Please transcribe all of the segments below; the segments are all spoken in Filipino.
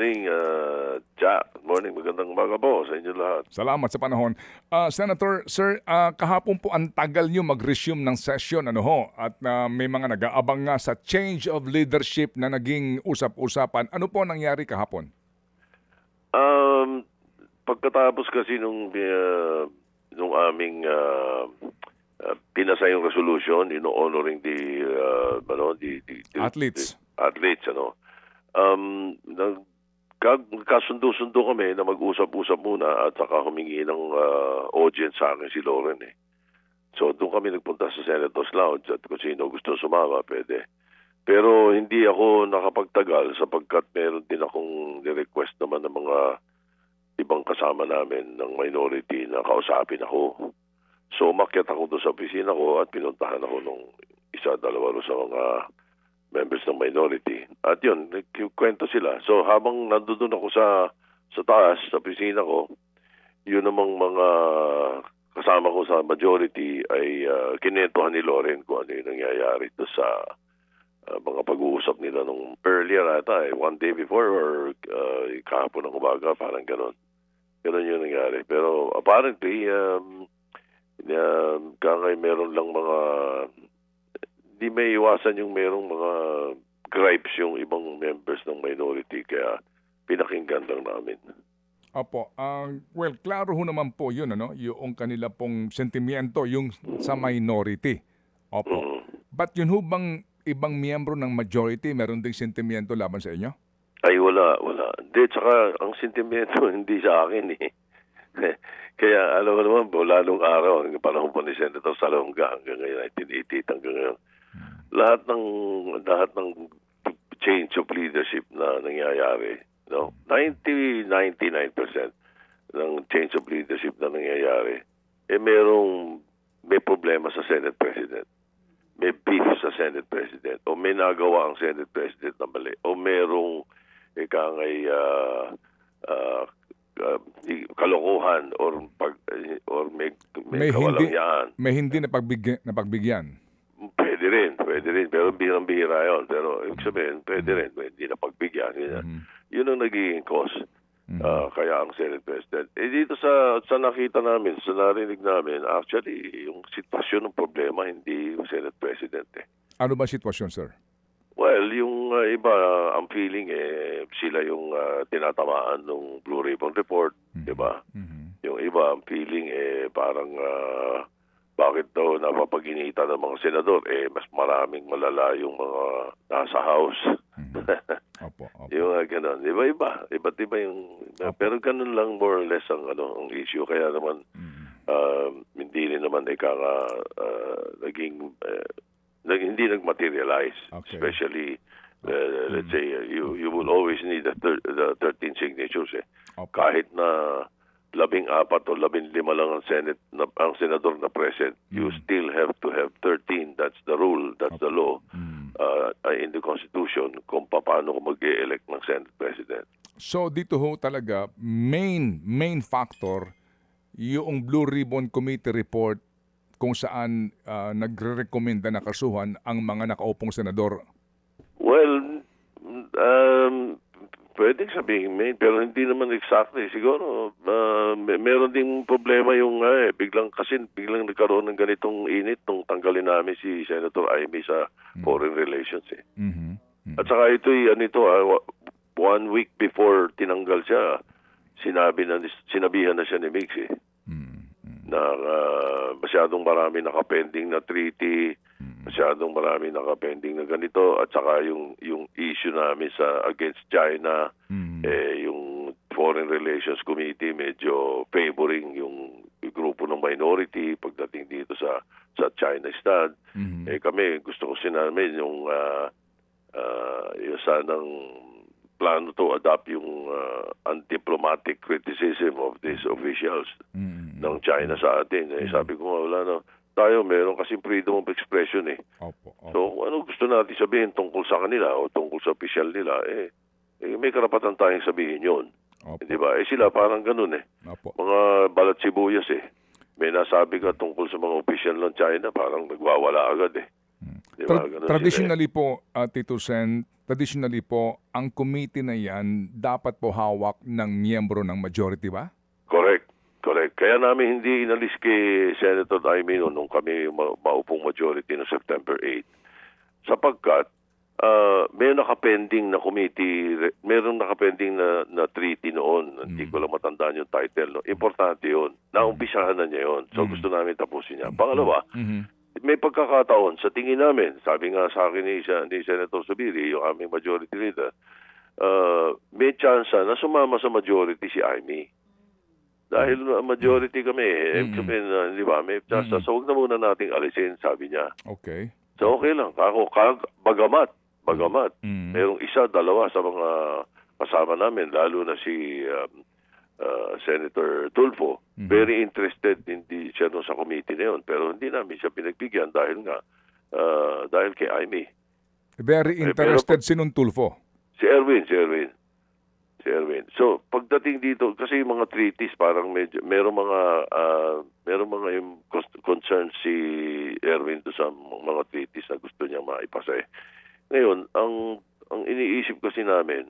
morning, Jack. Good morning, magandang umaga po sa inyo lahat. Salamat sa panahon. Senator, sir, kahapon po ang tagal nyo mag-resume ng session, ano ho? At may mga nag-aabang nga sa change of leadership na naging usap-usapan. Ano po nangyari kahapon? Pagkatapos kasi nung aming pinasa yung resolution, honoring the Athletes. athletes, nagkasundo-sundo kami na mag-usap-usap muna at saka humingi ng audience sa akin si Lauren eh. So doon kami nagpunta sa Senator's Lounge at kung sino gusto sumama, pwede. Pero hindi ako nakapagtagal sapagkat meron din akong ni-request naman ng mga ibang kasama namin ng minority na kausapin ako. So umakyat ako doon sa opisina ko at pinuntahan ako nung isa-dalawa sa mga members ng minority. At yun, nagkwento sila. So habang nandoon ako sa taas, sa opisina ko, yun namang mga kasama ko sa majority ay kinentuhan ni Lauren kung ano yung nangyayari doon sa mga pag-uusap nila nung earlier ata, one day before or kahapon ng umaga, parang ganon. Ganon yung nangyari. Pero apparently, kaya meron lang mga di may iwasan yung merong mga gripes yung ibang members ng minority kaya pinakinggan lang namin. Opo. Well, klaro ho naman po yun, ano? Yung kanila pong sentimiento, yung sa minority. Opo. But yun ho bang ibang miyembro ng majority meron ding sentimiento laban sa inyo? Ay, wala. Hindi, tsaka ang sentimiento hindi sa akin eh. Kaya alam mo naman po, lalong araw, ang panahon po ni Senator Salonga hanggang ngayon, 1988 hanggang ngayon, lahat ng change of leadership na nangyayari, 99% ng change of leadership na nangyayari, may problema sa Senate President. May beef sa Senate President o may nagawa ang Senate President na mali o merong kalokohan or may kawalangyaan. May hindi napagbigyan. Pwede rin. Pero bihira yun. Pero ibig sabihin, pwede rin. Hindi napagbigyan. Yun ang nagiging cause. Kaya ang Senate President. Dito sa nakita namin, sa narinig namin, actually, yung sitwasyon ng problema, hindi yung Senate President eh. Ano ba sitwasyon, sir? Well, yung iba, ang feeling sila yung tinatamaan ng Blue Ribbon Report, di ba? Yung iba, ang feeling parang bakit daw napapaginitan ng mga senador, mas maraming malala yung mga nasa House. Opo. Yung gano'n. Iba't iba yung... Pero ganun lang more or less ang issue. Kaya naman, hindi rin naman hindi nag-materialize. Okay. Especially, let's say, you will always need the 13 signatures. Opo. Kahit na 14 o 15 lang ang senador na present, you still have to have 13. That's the rule, that's the law in the Constitution kung paano mag-e-elect ng Senate President. So dito ho talaga, main factor, yung Blue Ribbon Committee report kung saan nagre-recommenda na kasuhan ang mga nakaupong senador. Well, pwedeng sabihin pero hindi naman exactly. Siguro, meron ding problema yung biglang nagkaroon ng ganitong init nung tanggalin namin si Senator Amy sa Foreign Relations. At saka ito, 1 week before tinanggal siya, sinabihan na siya ni Mix na masyadong marami nakapending na treaty, masyadong marami nakapending na ganito, at saka yung issue namin against China, yung Foreign Relations Committee medyo favoring yung grupo ng minority pagdating dito sa China Stud. Kami gusto ko sinamin yung sanang plano to adopt yung undiplomatic criticism of these officials ng China sa atin. Sabi ko wala tayo meron kasi freedom of expression Opo. So ano gusto natin sabihin tungkol sa kanila o tungkol sa official nila may karapatan tayong sabihin yun. Di ba? Sila parang ganun Opo. Mga balat sibuyas May nasabi ka tungkol sa mga official ng China, parang nagwawala agad Diba? Traditionally po, Tito Sen, traditionally po, ang committee na yan dapat po hawak ng miyembro ng majority ba? Correct. Correct. Kaya namin hindi inalis kay Senator Amy nung kami maupong majority no September 8. Sapagkat may nakapending na committee, mayroong nakapending na treaty noon. Hindi ko lang matandaan yung title. No? Importante yun. Naumpisahan na niya yun. So gusto namin tapusin niya. Pangalawa, may pagkakataon sa tingin namin, sabi nga sa akin ni Senator Zubiri, yung aming majority leader, may chance na sumama sa majority si Amy. Dahil majority kami, di ba, may chance. So huwag na muna nating alisin, sabi niya. Okay. So okay lang. Ako, bagamat, mayroong isa, dalawa sa mga kasama namin, lalo na si Senator Tulfo, very interested hindi siya sa committee na yun. Pero hindi namin siya pinagbigyan dahil kay Amy. Very interested sinong Tulfo? Si Erwin. So, pagdating dito, kasi yung mga treaties, parang merong mga yung concerns si Erwin to sa mga treaties na gusto niyang maipasa. Ngayon, ang iniisip kasi namin,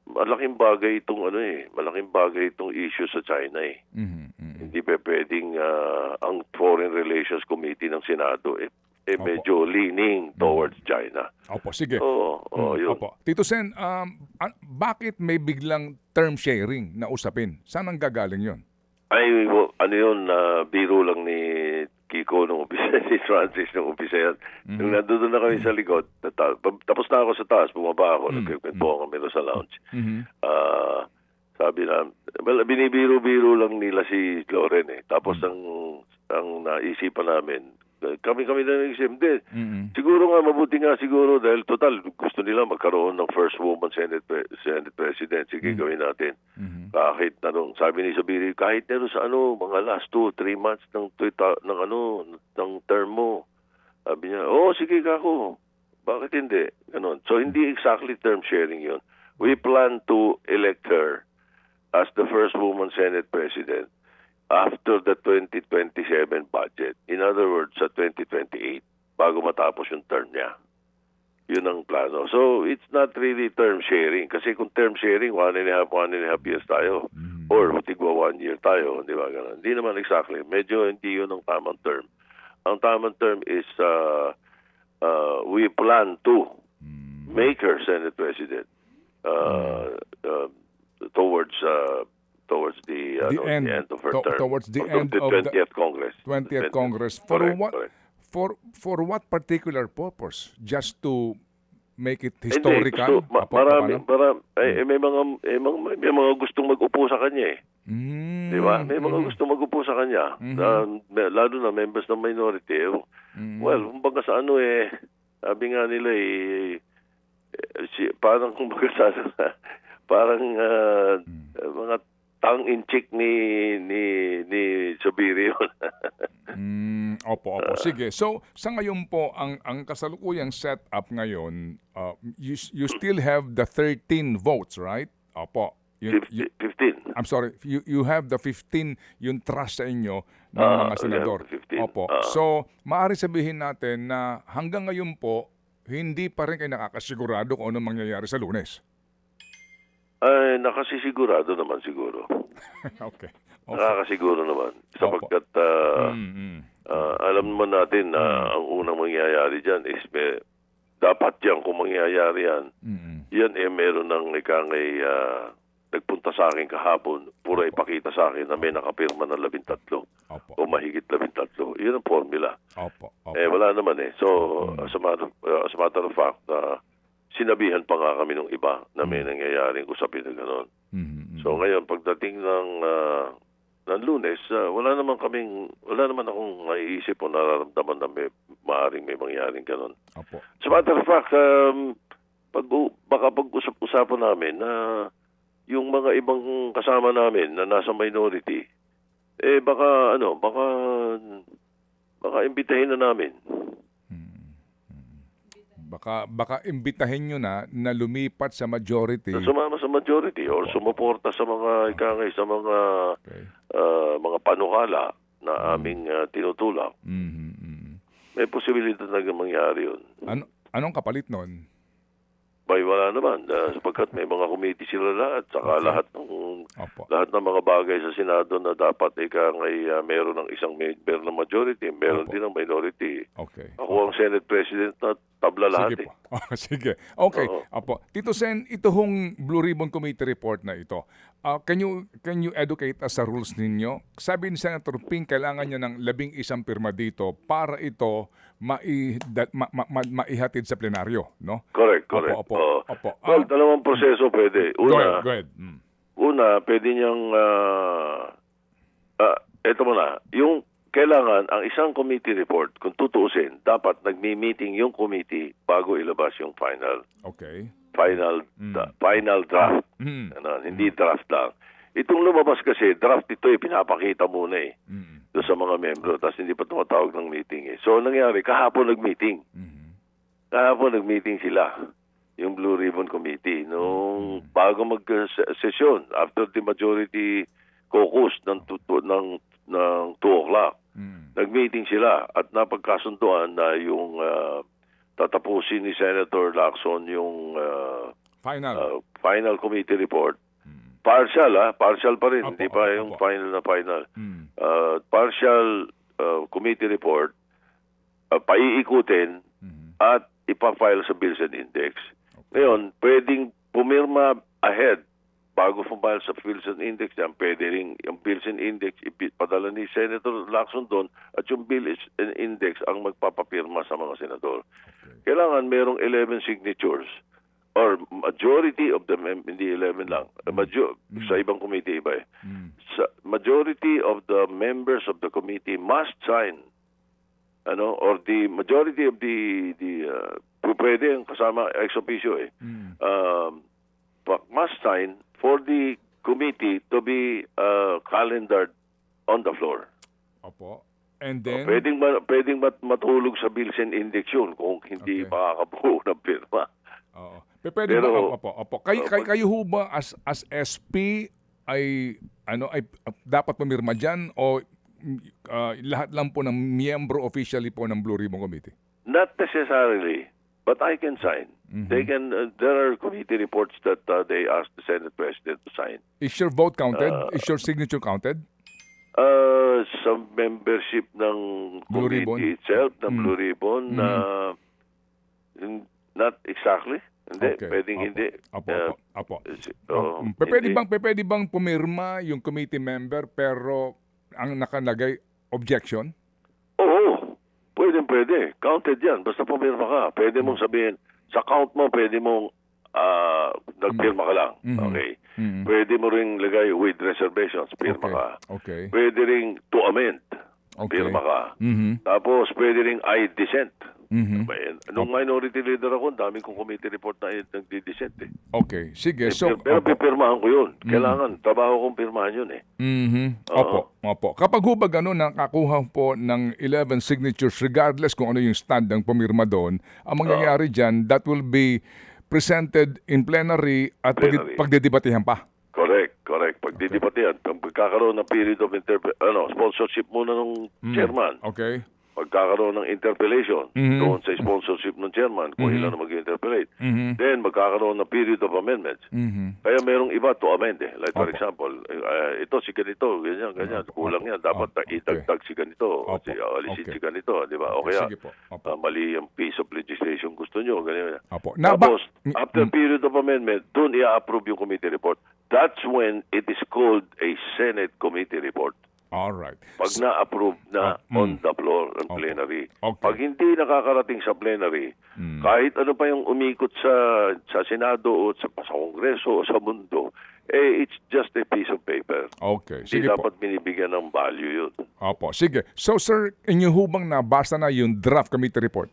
malaking bagay itong issue sa China . Hindi pa pwedeng ang Foreign Relations Committee ng Senado medyo leaning towards China. Opo, sige. Yun. Opo. Tito Sen, bakit may biglang term sharing na usapin? Saan ang gagaling yun? Ay, biro lang ni Kiko nung umpisa, si Francis nung umpisa yan. Nung nandun na kami sa likod, tapos na ako sa taas, bumaba ako, nagkikwentuhan kami sa lounge. Sabi na, binibiro-biro lang nila si Loren . Tapos ang naisipan namin, kami na nag-isip din. Siguro nga, mabuti nga siguro dahil total gusto nila magkaroon ng first woman Senate President. Sige, gawin natin. Kahit sabi ni Zubiri, kahit sa mga last 2-3 months ng term mo. Sabi niya, sige kako. Bakit hindi? Ganon. So hindi exactly term sharing yun. We plan to elect her as the first woman Senate President after the 2027 budget. In other words, sa 2028, bago matapos yung term niya. Yun ang plano. So, it's not really term sharing. Kasi kung term sharing, 1.5 years tayo. Or tigwa 1 year tayo. Di ba? Ganun. Hindi naman exactly. Medyo hindi yun ang tamang term. Ang tamang term is we plan to make her Senate President towards the end of her term. Towards the end of the 20th Congress. 20th Congress. For what particular purpose? Just to make it historical? May mga gustong mag-upo sa kanya . Di ba? May mga gustong mag-upo sa kanya. Lalo na members ng minority. Well, kumbaga sa sabi nga nila parang kumbaga sa mga tongue-in-cheek ni Zubiri yun. Opo. Sige. So, sa ngayon po, ang kasalukuyang setup ngayon, you still have the 13 votes, right? Opo. 15. I'm sorry. You have the 15 yung trust sa inyo ng mga senador. Opo. So, maaari sabihin natin na hanggang ngayon po, hindi pa rin kayo nakakasigurado kung anong mangyayari sa Lunes. Ay, nakasisigurado naman siguro. Okay. Nakakasiguro naman. Sapagkat alam naman natin na ang unang mangyayari dyan is dapat yan kung mangyayari yan. Yan meron ng nagpunta sa akin kahapon, puro ipakita sa akin na may nakapirma ng 13 o mahigit 13. Yun ang formula. Wala naman . So, as a matter of fact, sinabihan pa nga kami ng iba na may nangyayaring usapin na gano'n. So ngayon, pagdating ng Lunes, wala naman akong naiisip o nararamdaman na maaaring may mangyaring gano'n. As a matter of fact, baka pag-usap-usapan namin na yung mga ibang kasama namin na nasa minority, baka imbitahin na namin. Baka imbitahin nyo na lumipat sa majority. Sumama sa majority or sumuporta sa mga mga panukala na aming tinutulak. May posibilidad na mangyari yun. Anong kapalit nun? bay wala naman sapagkat may mga committee sila lahat saka Okay. Opo. lahat ng mga bagay sa Senado na dapat meron ng isang member na majority, meron Opo. din ng minority. Okay. Ako ang Senate President na tabla lahat Sige po. Oh, sige. Okay. Oo. Opo. Tito Sen, ito hong Blue Ribbon Committee report na ito. Can you educate us sa rules ninyo? Sabi ni Senator Ping, kailangan niya ng 11 pirma dito para ito maihatid sa plenaryo, no? Correct. Opo. Oo. Opo. Well, dalawang proseso pwede. Go ahead. Una, pwede niyang eto muna, yung kailangan ang isang committee report, kung tutuusin, dapat nagmi-meeting yung committee bago ilabas yung final Okay. draft. Mm. Hindi draft lang. Itong lumabas kasi, draft ito pinapakita muna Mm. doon sa mga membro, tapos hindi pa tumatawag ng meeting So, nangyari, kahapon nag-meeting. Kahapon nag-meeting sila, yung Blue Ribbon Committee, nung bago mag-session, after the majority caucus ng 2 o'clock. Nag-meeting sila at napagkasunduan na yung tatapusin ni Senator Lacson yung final committee report. Partial pa rin, hindi pa yung final na final. Partial committee report, paiikutin at ipafile sa Bills and Index. Ngayon, pwedeng pumirma ahead bago file sa Bills and Index yan, pwede rin yung Bills and Index ipadala ni Senator Lacson doon at yung Bills and Index ang magpapapirma sa mga senador. Kailangan merong 11 signatures or majority of the hindi 11 lang. Sa ibang committee iba majority of the members of the committee must sign or the majority of the pwede yung kasama ex officio must sign for the committee to be calendared on the floor. Opo. And then Pwedeng matulog sa Bills and Index yun kung hindi makakabuo ng pirma. Oo. Pwede ba opo. Kayo ho ba as SP ay dapat pumirma diyan o lahat lang po ng miyembro officially po ng Blue Ribbon Committee? Not necessarily, but I can sign. They can. There are committee reports that they ask the Senate President to sign. Is your vote counted? Is your signature counted? Sa membership ng Blue committee Ribbon? itself, ng Blue Ribbon, not exactly. Hindi, Okay. pwedeng hindi. Opo. Hindi. Pwede bang pumirma yung committee member pero ang nakalagay objection? Oo, pwede. Counted yan. Basta pumirma ka. Pwede mong sabihin, sa count mo, pwede mong nagpirma ka lang. Okay. Pwede mo ring lagay with reservations, pirma ka. Okay. Pwede ring to amend, pirma ka. Tapos pwede ring I dissent. Nung minority leader ako, daming kong committee report na nagdi-dissent Okay. Sige. So, pero pipirmahan ko yun. Kailangan, trabaho kong pirmahan yun Opo. Kapag hubag nakakuha po ng 11 signatures regardless kung ano yung stand ng pumirma doon, ang mangyayari dyan, that will be presented in plenary at pagdidebatehan pa. Correct. Pagdidebatehan, pagkakaroon ng period of sponsorship muna ng chairman. Okay. Magkakaroon ng interpellation doon sa sponsorship ng chairman kung ilan na mag-interpellate. Then, magkakaroon ng period of amendments. Kaya merong iba to amend Like for example, ito si ganito, ganyan. Kulang yan. Dapat itagtag si ganito. Alisin si ganito. Di ba? O kaya, mali yung piece of legislation gusto nyo. Ganyan. Tapos, after period of amendment, doon i-approve yung committee report. That's when it is called a Senate committee report. Alright. Pag na-approve na on the floor ng plenary. Okay. Pag hindi nakakarating sa plenary, kahit ano pa yung umikot sa Senado o sa Kongreso o sa mundo, it's just a piece of paper. Okay. Hindi Sige dapat binibigyan ng value yun. Opo. Sige. So, sir, inyo hubang nabasa na yung draft committee report?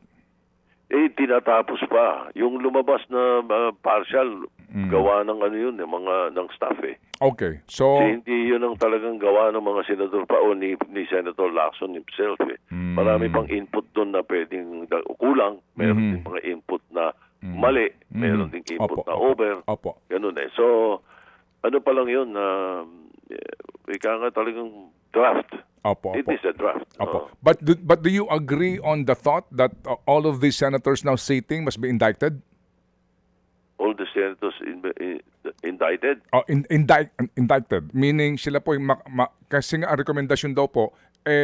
Tinatapos pa. Yung lumabas na partial, gawa ng ng staff Okay. So, hindi yun ang talagang gawa ng mga senador pa o ni Senator Lacson himself Marami pang input doon na pwedeng kulang. Meron din mga input na mali. Meron din input na over. Ganun So, ano pa lang yun ika nga talagang draft. It is a draft. But do you agree on the thought that all of these senators now sitting must be indicted? indicted. Indicted. Meaning sila po, kasi nga ang rekomendasyon daw po,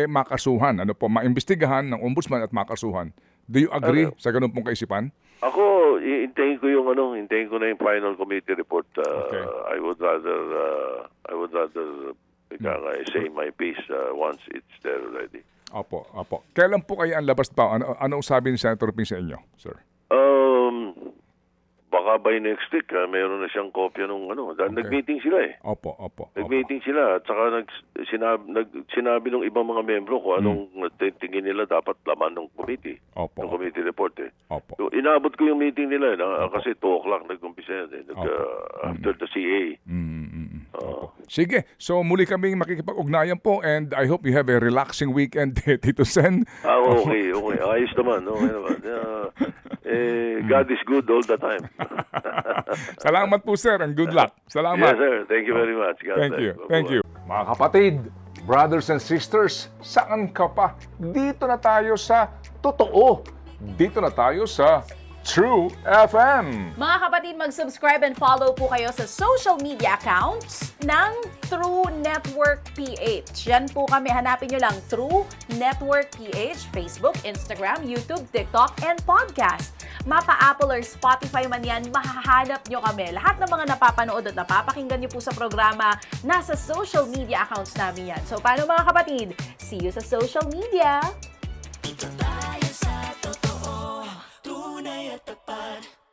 makasuhan. Ano po, maimbestigahan ng ombudsman at makasuhan. Do you agree sa ganun pong kaisipan? Ako, hintayin ko na yung final committee report. Okay. I would rather say my piece once it's there already. Opo. Kailan po kaya ang labas pa? Ano sabi ni Senator Ping sa inyo, sir? Baka by next week, meron na siyang kopya nung Nag-meeting sila eh. Opo. Nag-meeting sila at saka sinabi ng ibang mga membro kung anong tingin nila dapat laman ng committee. Opo. Ng committee report eh. Opo. So, inabot ko yung meeting nila kasi 2 o'clock nag-umpisa yan eh. After the CA. Sige, so muli kaming makikipag-ugnayan po and I hope you have a relaxing weekend, Tito Sen. Okay. Ayos naman. Okay naman. God is good all the time. Salamat po, sir, and good luck. Salamat. Yes, sir. Thank you very much. God Thank you. bless. Thank you. Mga kapatid, brothers and sisters, saan ka pa? Dito na tayo sa totoo. Dito na tayo sa True FM. Mga kapatid, mag-subscribe and follow po kayo sa social media accounts ng True Network PH. Yan po kami. Hanapin nyo lang True Network PH, Facebook, Instagram, YouTube, TikTok, and podcast. Mapa-Apple or Spotify man yan, mahahanap nyo kami. Lahat ng mga napapanood at napapakinggan nyo po sa programa, nasa social media accounts namin yan. So, paano mga kapatid? See you sa social media!